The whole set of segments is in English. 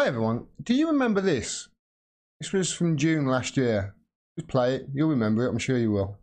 Hi everyone, do you remember this? This was from June last year. Just play it, you'll remember it, I'm sure you will.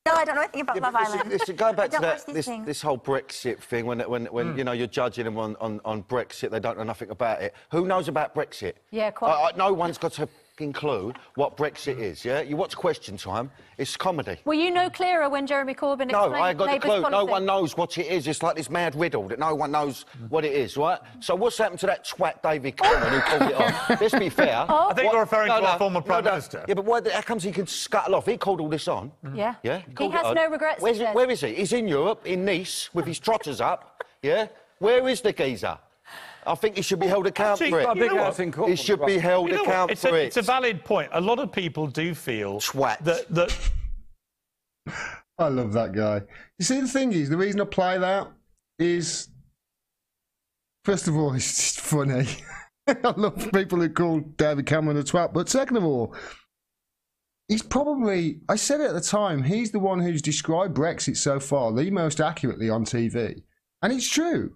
No, I don't know anything about Love Island. Going back to this whole Brexit thing, when you know, you're judging them on Brexit, they don't know nothing about it. Who knows about Brexit? Yeah, quite. No one's got a fucking clue what Brexit is, yeah? You watch Question Time, it's comedy. Were you no clearer when Jeremy Corbyn explained No, I ain't got a Labour's clue. policy? No one knows what it is. It's like this mad riddle that no one knows what it is, right? So what's happened to that twat David Cameron who called it off? Let's be fair. I think you're referring to our former Prime Minister. Yeah, but how comes he can scuttle off? He called all this on. Yeah. Yeah? He has no regrets. Where is he? He's in Europe, in Nice, with his trotters up. Yeah? Where is the geezer? I think he should be held accountable for it. He should be held accountable for it. It's a valid point. A lot of people do feel that... I love that guy. You see, the thing is, the reason I play that is, first of all, it's just funny. I love people who call David Cameron a twat, but second of all, he's probably, I said it at the time, he's the one who's described Brexit so far the most accurately on TV. And it's true.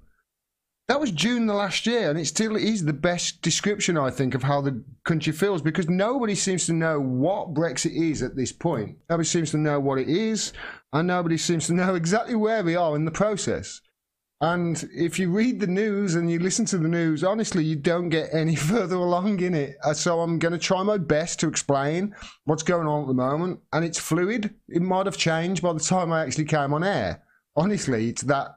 That was June the last year, and it still is the best description, I think, of how the country feels, because nobody seems to know what Brexit is at this point. Nobody seems to know what it is, and nobody seems to know exactly where we are in the process. And if you read the news and you listen to the news, honestly, you don't get any further along in it. So I'm going to try my best to explain what's going on at the moment, and it's fluid. It might have changed by the time I actually came on air. Honestly, it's that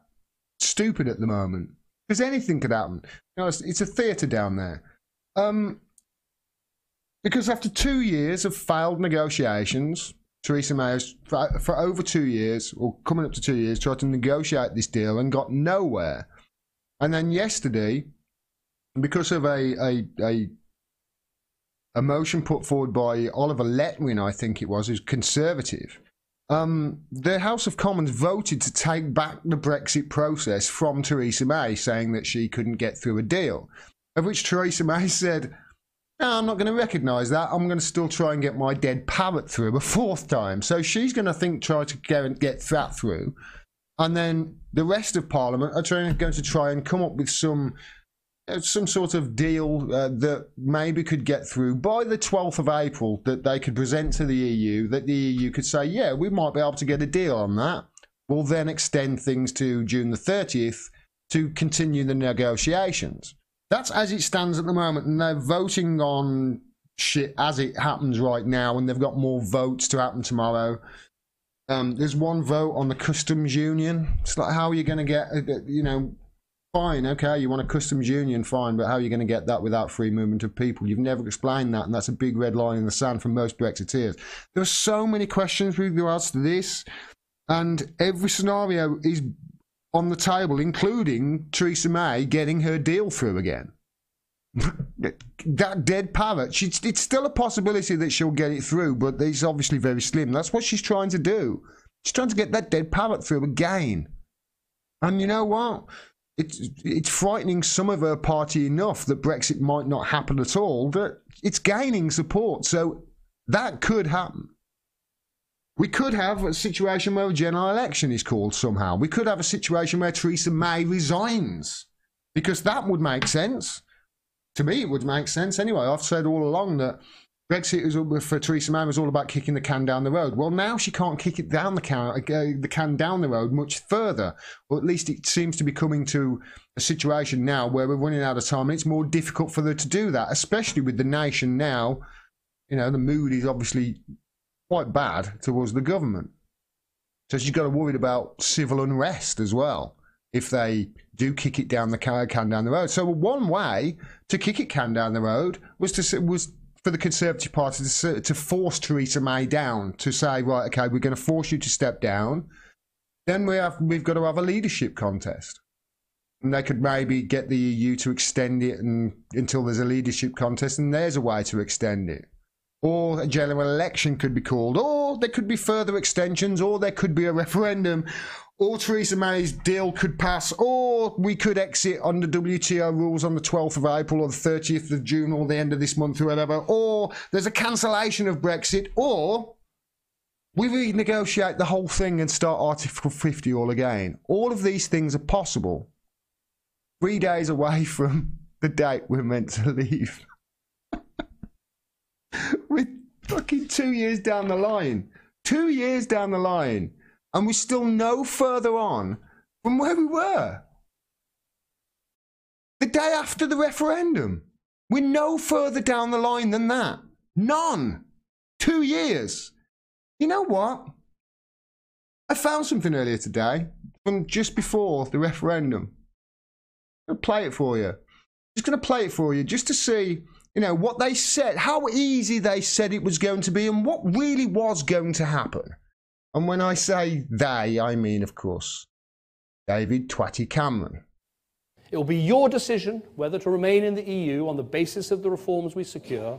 stupid at the moment. Because anything could happen. You know, it's a theatre down there. Because after 2 years of failed negotiations, Theresa May has, for over 2 years, or coming up to 2 years, tried to negotiate this deal and got nowhere. And then yesterday, because of a motion put forward by Oliver Letwin, I think it was, who's Conservative, the House of Commons voted to take back the Brexit process from Theresa May, saying that she couldn't get through a deal. Of which Theresa May said, no, I'm not going to recognise that. I'm going to still try and get my dead parrot through a fourth time. So she's going to try to get that through. And then the rest of Parliament are going to try and come up with some sort of deal that maybe could get through by the 12th of April, that they could present to the EU, that the EU could say, yeah, we might be able to get a deal on that. We'll then extend things to June the 30th to continue the negotiations. That's as it stands at the moment, and they're voting on shit as it happens right now, and they've got more votes to happen tomorrow. There's one vote on the customs union. It's like, how are you going to get, you know, fine, okay, you want a customs union, fine, but how are you going to get that without free movement of people? You've never explained that, and that's a big red line in the sand for most Brexiteers. There are so many questions with regards to this, and every scenario is on the table, including Theresa May getting her deal through again. That dead parrot, it's still a possibility that she'll get it through, but it's obviously very slim. That's what she's trying to do. She's trying to get that dead parrot through again. And you know what? It's frightening some of her party enough that Brexit might not happen at all, that it's gaining support. So that could happen. We could have a situation where a general election is called somehow. We could have a situation where Theresa May resigns, because that would make sense. To me, it would make sense anyway. I've said all along that Brexit for Theresa May was all about kicking the can down the road. Well, now she can't kick it down the can down the road much further. Or at least it seems to be coming to a situation now where we're running out of time, and it's more difficult for her to do that, especially with the nation now. You know, the mood is obviously quite bad towards the government. So she's got to worry about civil unrest as well, if they do kick it down the can down the road. So one way to kick it can down the road was for the Conservative Party to force Theresa May down, to say, right, okay, we're going to force you to step down. Then we've got to have a leadership contest. And they could maybe get the EU to extend it until there's a leadership contest, and there's a way to extend it. Or a general election could be called, or there could be further extensions, or there could be a referendum, or Theresa May's deal could pass, or we could exit under WTO rules on the 12th of April or the 30th of June or the end of this month or whatever, or there's a cancellation of Brexit, or we renegotiate the whole thing and start Article 50 all again. All of these things are possible. 3 days away from the date we're meant to leave. We're fucking 2 years down the line. 2 years down the line. And we're still no further on from where we were. The day after the referendum. We're no further down the line than that. None. 2 years. You know what? I found something earlier today from just before the referendum. I'm going to play it for you. Just going to play it for you just to see, you know, what they said, how easy they said it was going to be and what really was going to happen. And when I say they, I mean, of course, David Twatty Cameron. It will be your decision whether to remain in the EU on the basis of the reforms we secure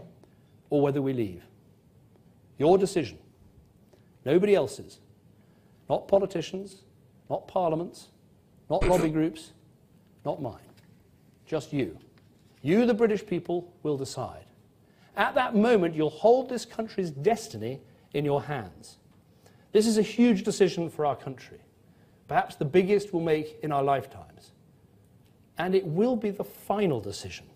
or whether we leave. Your decision. Nobody else's. Not politicians, not parliaments, not lobby groups, not mine. Just you. You, the British people, will decide. At that moment, you'll hold this country's destiny in your hands. This is a huge decision for our country, perhaps the biggest we'll make in our lifetimes. And it will be the final decision.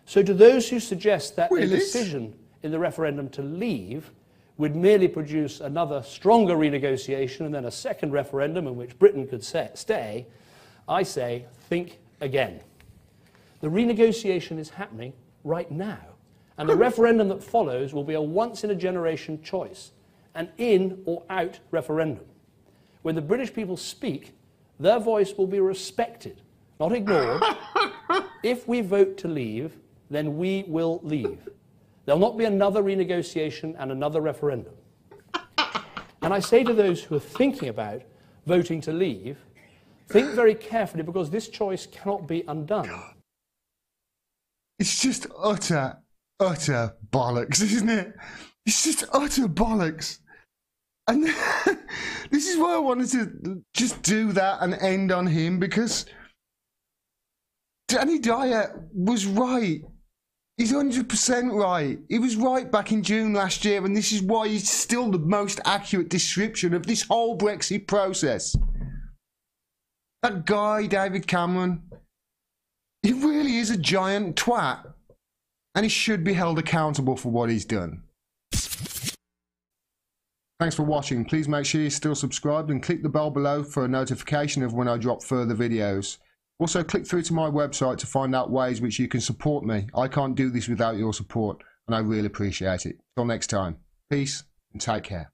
So to those who suggest that a decision in the referendum to leave would merely produce another stronger renegotiation and then a second referendum in which Britain could stay, I say, think again. The renegotiation is happening right now. And the referendum that follows will be a once-in-a-generation choice, an in or out referendum. When the British people speak, their voice will be respected, not ignored. If we vote to leave, then we will leave. There'll not be another renegotiation and another referendum. And I say to those who are thinking about voting to leave, think very carefully because this choice cannot be undone. It's just utter bollocks, isn't it? It's just utter bollocks. And this is why I wanted to just do that and end on him, because Danny Dyer was right. He's 100% right. He was right back in June last year, and this is why he's still the most accurate description of this whole Brexit process. That guy, David Cameron, he really is a giant twat, and he should be held accountable for what he's done. Thanks for watching. Please make sure you're still subscribed and click the bell below for a notification of when I drop further videos. Also, click through to my website to find out ways which you can support me. I can't do this without your support, and I really appreciate it. Till next time, peace and take care.